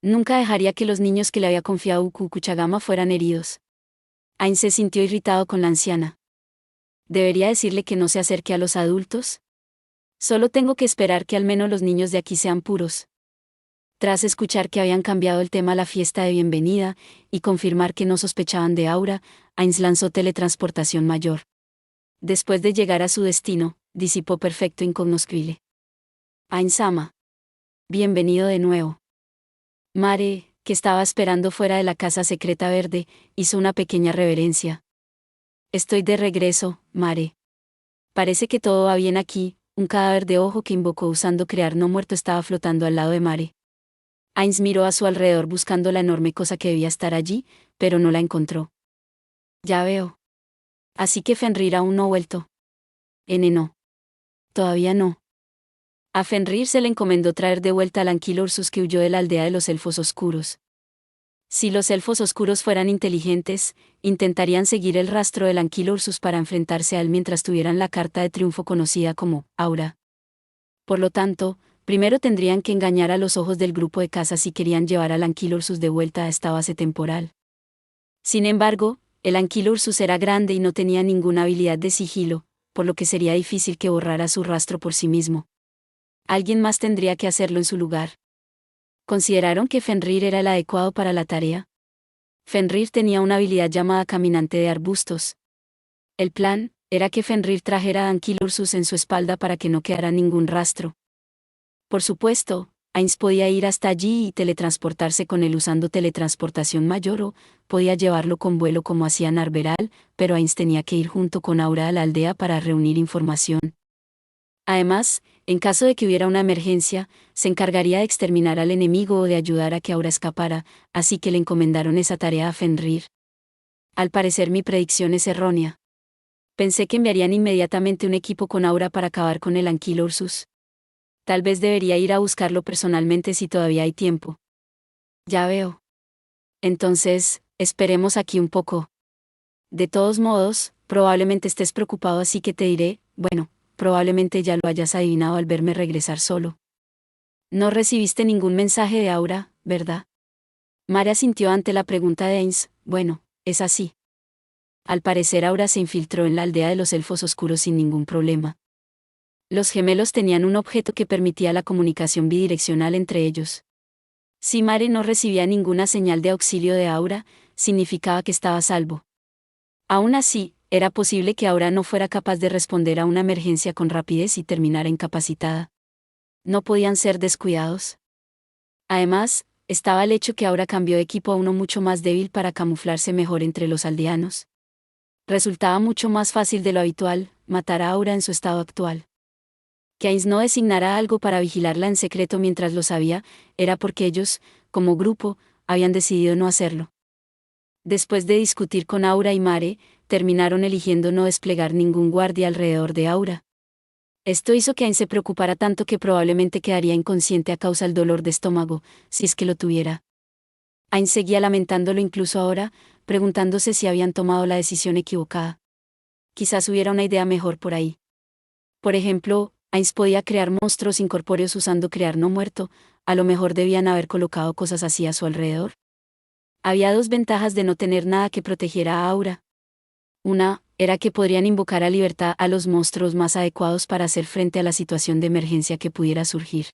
Nunca dejaría que los niños que le había confiado Uku Kuchagama fueran heridos. Ainz se sintió irritado con la anciana. ¿Debería decirle que no se acerque a los adultos? Solo tengo que esperar que al menos los niños de aquí sean puros. Tras escuchar que habían cambiado el tema a la fiesta de bienvenida, y confirmar que no sospechaban de Aura, Ainz lanzó teletransportación mayor. Después de llegar a su destino, disipó perfecto incognoscible. Ainz-sama. Bienvenido de nuevo. Mare, que estaba esperando fuera de la casa secreta verde, hizo una pequeña reverencia. Estoy de regreso, Mare. Parece que todo va bien aquí. Un cadáver de ojo que invocó usando crear no muerto estaba flotando al lado de Mare. Ainz miró a su alrededor buscando la enorme cosa que debía estar allí, pero no la encontró. Ya veo. Así que Fenrir aún no ha vuelto. No. Todavía no. A Fenrir se le encomendó traer de vuelta al Anquilorsus que huyó de la aldea de los elfos oscuros. Si los elfos oscuros fueran inteligentes, intentarían seguir el rastro del Anquilorsus para enfrentarse a él mientras tuvieran la carta de triunfo conocida como Aura. Por lo tanto, primero tendrían que engañar a los ojos del grupo de caza si querían llevar al Anquilorsus de vuelta a esta base temporal. Sin embargo, el Anquilorsus era grande y no tenía ninguna habilidad de sigilo, por lo que sería difícil que borrara su rastro por sí mismo. Alguien más tendría que hacerlo en su lugar. ¿Consideraron que Fenrir era el adecuado para la tarea? Fenrir tenía una habilidad llamada caminante de arbustos. El plan era que Fenrir trajera a Anquilorsus en su espalda para que no quedara ningún rastro. Por supuesto, Ainz podía ir hasta allí y teletransportarse con él usando teletransportación mayor o podía llevarlo con vuelo como hacía Narveral, pero Ainz tenía que ir junto con Aura a la aldea para reunir información. Además, en caso de que hubiera una emergencia, se encargaría de exterminar al enemigo o de ayudar a que Aura escapara, así que le encomendaron esa tarea a Fenrir. Al parecer mi predicción es errónea. Pensé que enviarían inmediatamente un equipo con Aura para acabar con el Anquilorsus. Tal vez debería ir a buscarlo personalmente si todavía hay tiempo. Ya veo. Entonces, esperemos aquí un poco. De todos modos, probablemente estés preocupado así que te diré, bueno, probablemente ya lo hayas adivinado al verme regresar solo. No recibiste ningún mensaje de Aura, ¿verdad? Mare asintió ante la pregunta de Ainz. Bueno, es así. Al parecer Aura se infiltró en la aldea de los elfos oscuros sin ningún problema. Los gemelos tenían un objeto que permitía la comunicación bidireccional entre ellos. Si Mare no recibía ninguna señal de auxilio de Aura, significaba que estaba a salvo. Aún así, era posible que Aura no fuera capaz de responder a una emergencia con rapidez y terminara incapacitada. No podían ser descuidados. Además, estaba el hecho que Aura cambió de equipo a uno mucho más débil para camuflarse mejor entre los aldeanos. Resultaba mucho más fácil de lo habitual matar a Aura en su estado actual. Que Ainz no designara algo para vigilarla en secreto mientras lo sabía, era porque ellos, como grupo, habían decidido no hacerlo. Después de discutir con Aura y Mare, terminaron eligiendo no desplegar ningún guardia alrededor de Aura. Esto hizo que Ainz se preocupara tanto que probablemente quedaría inconsciente a causa del dolor de estómago, si es que lo tuviera. Ainz seguía lamentándolo incluso ahora, preguntándose si habían tomado la decisión equivocada. Quizás hubiera una idea mejor por ahí. Por ejemplo, Ainz podía crear monstruos incorpóreos usando crear no muerto, a lo mejor debían haber colocado cosas así a su alrededor. Había dos ventajas de no tener nada que protegiera a Aura. Una, era que podrían invocar a libertad a los monstruos más adecuados para hacer frente a la situación de emergencia que pudiera surgir.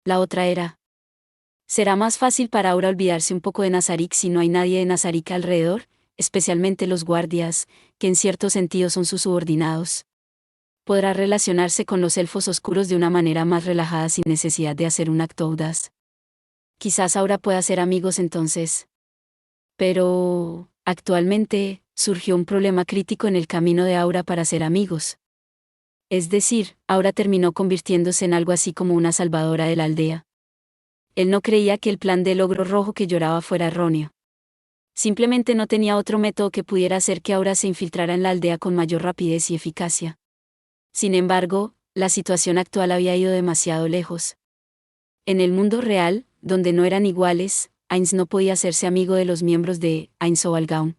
La otra era: será más fácil para Aura olvidarse un poco de Nazarick si no hay nadie de Nazarick alrededor, especialmente los guardias, que en cierto sentido son sus subordinados. Podrá relacionarse con los elfos oscuros de una manera más relajada sin necesidad de hacer un acto audaz. Quizás Aura pueda ser amigos entonces. Pero, actualmente, surgió un problema crítico en el camino de Aura para ser amigos. Es decir, Aura terminó convirtiéndose en algo así como una salvadora de la aldea. Él no creía que el plan del ogro rojo que lloraba fuera erróneo. Simplemente no tenía otro método que pudiera hacer que Aura se infiltrara en la aldea con mayor rapidez y eficacia. Sin embargo, la situación actual había ido demasiado lejos. En el mundo real, donde no eran iguales, Ainz no podía hacerse amigo de los miembros de Ainzoalgaun.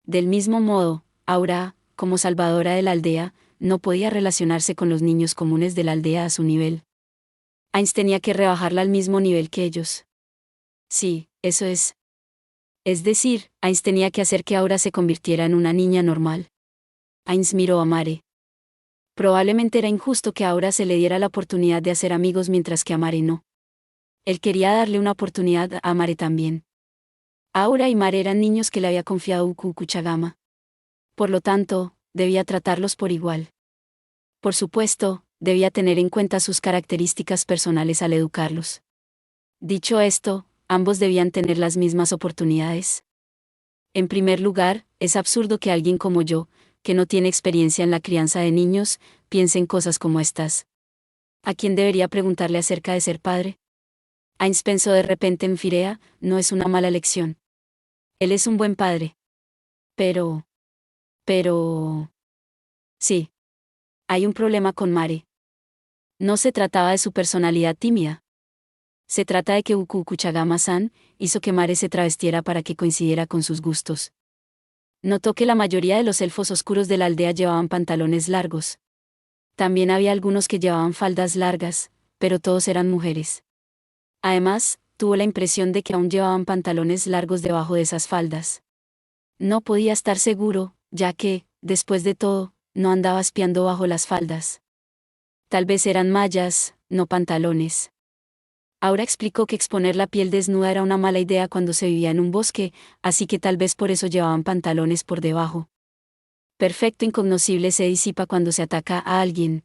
Del mismo modo, Aura, como salvadora de la aldea, no podía relacionarse con los niños comunes de la aldea a su nivel. Ainz tenía que rebajarla al mismo nivel que ellos. Sí, eso es. Es decir, Ainz tenía que hacer que Aura se convirtiera en una niña normal. Ainz miró a Mare. Probablemente era injusto que a Aura se le diera la oportunidad de hacer amigos mientras que a Mare no. Él quería darle una oportunidad a Mare también. Aura y Mare eran niños que le había confiado Uku Kuchagama. Por lo tanto, debía tratarlos por igual. Por supuesto, debía tener en cuenta sus características personales al educarlos. Dicho esto, ambos debían tener las mismas oportunidades. En primer lugar, es absurdo que alguien como yo, que no tiene experiencia en la crianza de niños, piense en cosas como estas. ¿A quién debería preguntarle acerca de ser padre? Ainz pensó de repente en Firea. No es una mala elección. Él es un buen padre. Pero... Sí. Hay un problema con Mare. No se trataba de su personalidad tímida. Se trata de que Uku Kuchagama-san hizo que Mare se travestiera para que coincidiera con sus gustos. Notó que la mayoría de los elfos oscuros de la aldea llevaban pantalones largos. También había algunos que llevaban faldas largas, pero todos eran mujeres. Además, tuvo la impresión de que aún llevaban pantalones largos debajo de esas faldas. No podía estar seguro, ya que, después de todo, no andaba espiando bajo las faldas. Tal vez eran mallas, no pantalones. Aura explicó que exponer la piel desnuda era una mala idea cuando se vivía en un bosque, así que tal vez por eso llevaban pantalones por debajo. Perfecto incognoscible se disipa cuando se ataca a alguien.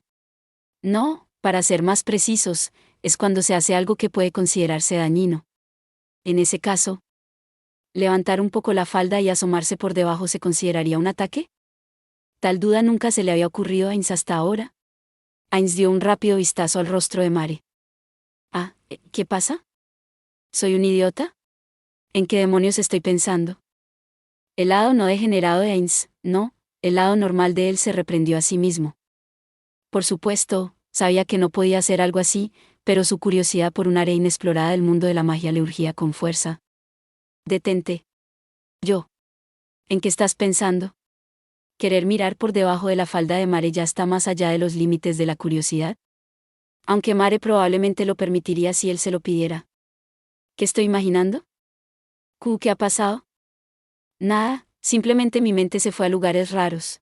No, para ser más precisos, es cuando se hace algo que puede considerarse dañino. En ese caso, ¿levantar un poco la falda y asomarse por debajo se consideraría un ataque? Tal duda nunca se le había ocurrido a Ainz hasta ahora. Ainz dio un rápido vistazo al rostro de Mare. Ah, ¿qué pasa? ¿Soy un idiota? ¿En qué demonios estoy pensando? El lado no degenerado de Ainz, no, el lado normal de él se reprendió a sí mismo. Por supuesto, sabía que no podía hacer algo así, pero su curiosidad por un área inexplorada del mundo de la magia le urgía con fuerza. Detente. Yo. ¿En qué estás pensando? Querer mirar por debajo de la falda de Mare ya está más allá de los límites de la curiosidad. Aunque Mare probablemente lo permitiría si él se lo pidiera. ¿Qué estoy imaginando? ¿Qué ha pasado? Nada, simplemente mi mente se fue a lugares raros.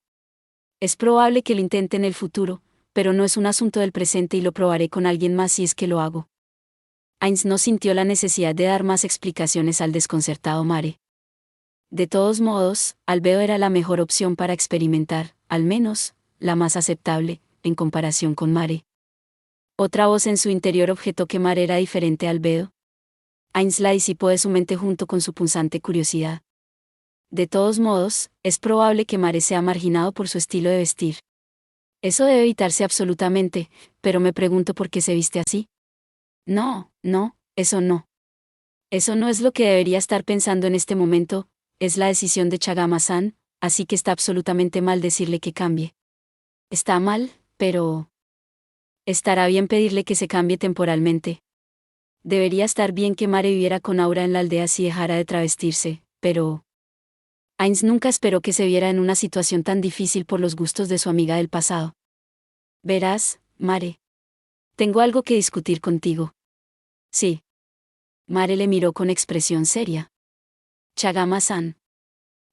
Es probable que lo intente en el futuro, pero no es un asunto del presente y lo probaré con alguien más si es que lo hago. Ainz no sintió la necesidad de dar más explicaciones al desconcertado Mare. De todos modos, Alveo era la mejor opción para experimentar, al menos, la más aceptable, en comparación con Mare. Otra voz en su interior objetó que Mare era diferente a Albedo. Ainz la disipó de su mente junto con su punzante curiosidad. De todos modos, es probable que Mare sea marginado por su estilo de vestir. Eso debe evitarse absolutamente, pero me pregunto por qué se viste así. No, eso no. Eso no es lo que debería estar pensando en este momento, es la decisión de Chagama-san, así que está absolutamente mal decirle que cambie. Está mal, pero... estará bien pedirle que se cambie temporalmente. Debería estar bien que Mare viviera con Aura en la aldea si dejara de travestirse, pero... Ainz nunca esperó que se viera en una situación tan difícil por los gustos de su amiga del pasado. Verás, Mare. Tengo algo que discutir contigo. Sí. Mare le miró con expresión seria. Chagama-san.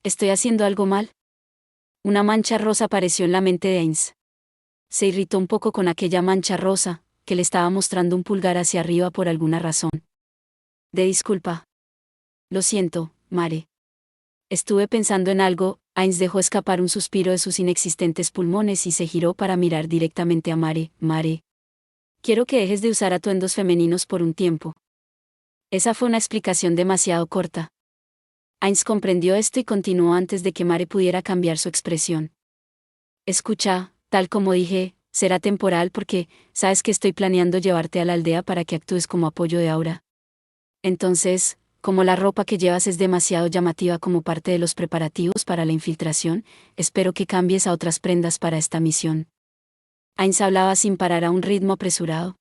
¿Estoy haciendo algo mal? Una mancha rosa apareció en la mente de Ainz. Se irritó un poco con aquella mancha rosa, que le estaba mostrando un pulgar hacia arriba por alguna razón. Disculpa. Lo siento, Mare. Estuve pensando en algo. Ainz dejó escapar un suspiro de sus inexistentes pulmones y se giró para mirar directamente a Mare. Mare. Quiero que dejes de usar atuendos femeninos por un tiempo. Esa fue una explicación demasiado corta. Ainz comprendió esto y continuó antes de que Mare pudiera cambiar su expresión. Escucha, tal como dije, será temporal porque, sabes que estoy planeando llevarte a la aldea para que actúes como apoyo de Aura. Entonces, como la ropa que llevas es demasiado llamativa como parte de los preparativos para la infiltración, espero que cambies a otras prendas para esta misión. Ainz hablaba sin parar a un ritmo apresurado.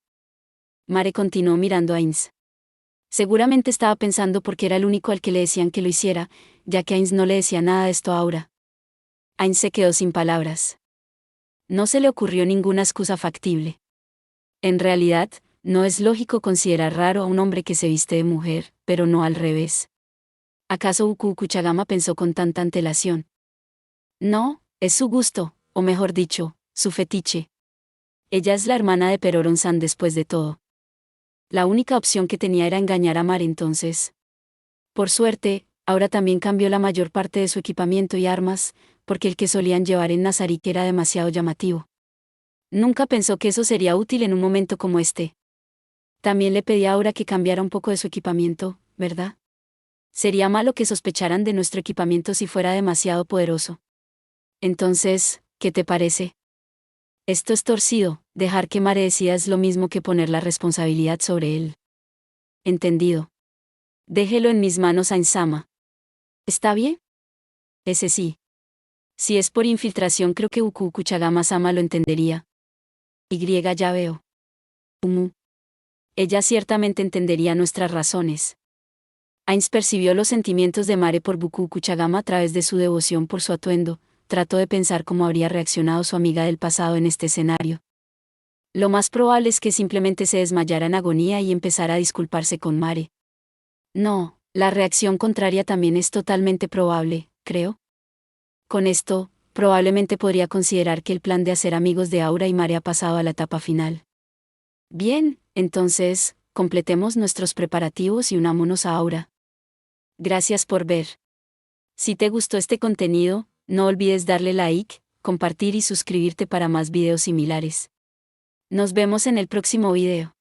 Mare continuó mirando a Ainz. Seguramente estaba pensando porque era el único al que le decían que lo hiciera, ya que Ainz no le decía nada de esto a Aura. Ainz se quedó sin palabras. No se le ocurrió ninguna excusa factible. En realidad, no es lógico considerar raro a un hombre que se viste de mujer, pero no al revés. ¿Acaso Kuchagama pensó con tanta antelación? No, es su gusto, o mejor dicho, su fetiche. Ella es la hermana de Peroron-san después de todo. La única opción que tenía era engañar a Mare entonces. Por suerte, ahora también cambió la mayor parte de su equipamiento y armas, porque el que solían llevar en Nazarik era demasiado llamativo. Nunca pensó que eso sería útil en un momento como este. También le pedí a Aura que cambiara un poco de su equipamiento, ¿verdad? Sería malo que sospecharan de nuestro equipamiento si fuera demasiado poderoso. Entonces, ¿qué te parece? Esto es torcido, dejar que Mare decida es lo mismo que poner la responsabilidad sobre él. Entendido. Déjelo en mis manos, Ainz-sama. ¿Está bien? Ese sí. Si es por infiltración creo que Kuchagama-sama lo entendería. Ya veo. Ella ciertamente entendería nuestras razones. Ainz percibió los sentimientos de Mare por Kuchagama a través de su devoción por su atuendo, trató de pensar cómo habría reaccionado su amiga del pasado en este escenario. Lo más probable es que simplemente se desmayara en agonía y empezara a disculparse con Mare. No, la reacción contraria también es totalmente probable, creo. Con esto, probablemente podría considerar que el plan de hacer amigos de Aura y Mare ha pasado a la etapa final. Bien, entonces, completemos nuestros preparativos y unámonos a Aura. Gracias por ver. Si te gustó este contenido, no olvides darle like, compartir y suscribirte para más videos similares. Nos vemos en el próximo video.